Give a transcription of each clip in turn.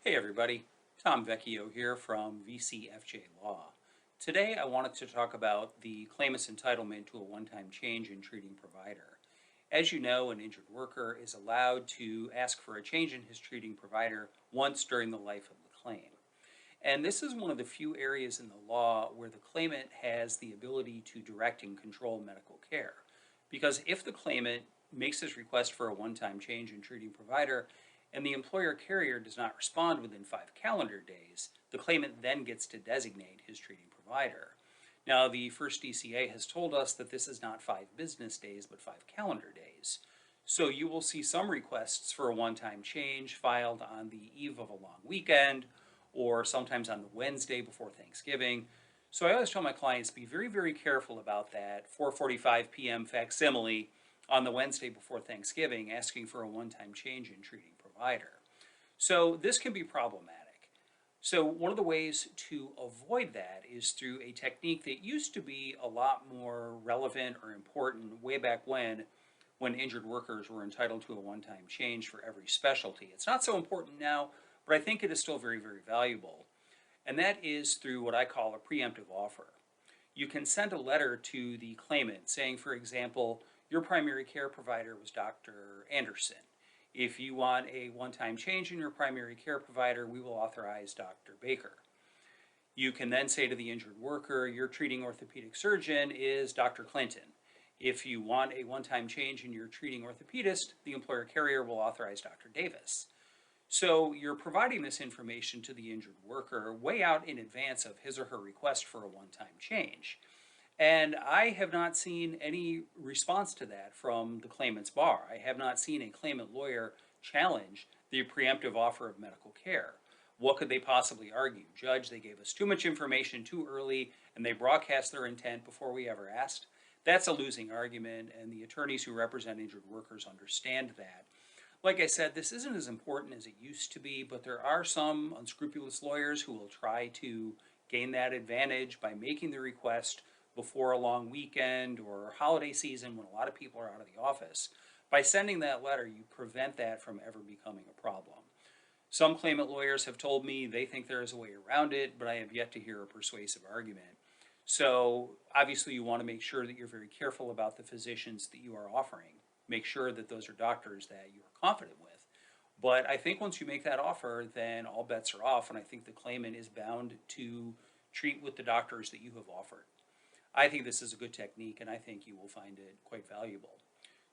Hey everybody, Tom Vecchio here from VCFJ Law. Today I wanted to talk about the claimant's entitlement to a one-time change in treating provider. As you know, an injured worker is allowed to ask for a change in his treating provider once during the life of the claim. And this is one of the few areas in the law where the claimant has the ability to direct and control medical care. Because if the claimant makes his request for a one-time change in treating provider and the employer carrier does not respond within 5 calendar days, the claimant then gets to designate his treating provider. Now, the first DCA has told us that this is not 5 business days, but 5 calendar days. So you will see some requests for a one-time change filed on the eve of a long weekend or sometimes on the Wednesday before Thanksgiving. So I always tell my clients, be very, very careful about that 4:45 p.m. facsimile on the Wednesday before Thanksgiving asking for a one-time change in treating provider. So this can be problematic. So one of the ways to avoid that is through a technique that used to be a lot more relevant or important way back when injured workers were entitled to a one-time change for every specialty. It's not so important now, but I think it is still very, very valuable. And that is through what I call a preemptive offer. You can send a letter to the claimant saying, for example, your primary care provider was Dr. Anderson. If you want a one-time change in your primary care provider, we will authorize Dr. Baker. You can then say to the injured worker, your treating orthopedic surgeon is Dr. Clinton. If you want a one-time change in your treating orthopedist, the employer carrier will authorize Dr. Davis. So you're providing this information to the injured worker way out in advance of his or her request for a one-time change. And I have not seen any response to that from the claimant's bar. I have not seen a claimant lawyer challenge the preemptive offer of medical care. What could they possibly argue? Judge, they gave us too much information too early and they broadcast their intent before we ever asked. That's a losing argument, and the attorneys who represent injured workers understand that. Like I said, this isn't as important as it used to be, but there are some unscrupulous lawyers who will try to gain that advantage by making the request before a long weekend or holiday season when a lot of people are out of the office. By sending that letter, you prevent that from ever becoming a problem. Some claimant lawyers have told me they think there is a way around it, but I have yet to hear a persuasive argument. So obviously you want to make sure that you're very careful about the physicians that you are offering. Make sure that those are doctors that you are confident with. But I think once you make that offer, then all bets are off, and I think the claimant is bound to treat with the doctors that you have offered. I think this is a good technique, and I think you will find it quite valuable.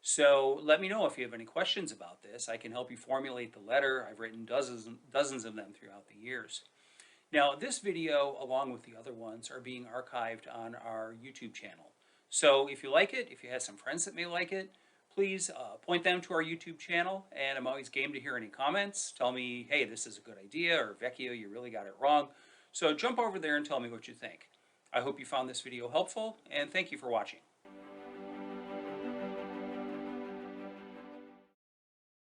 So let me know if you have any questions about this. I can help you formulate the letter. I've written dozens of them throughout the years. Now, this video, along with the other ones, are being archived on our YouTube channel. So if you like it, if you have some friends that may like it, please point them to our YouTube channel, and I'm always game to hear any comments. Tell me, hey, this is a good idea, or Vecchio, you really got it wrong. So jump over there and tell me what you think. I hope you found this video helpful, and thank you for watching.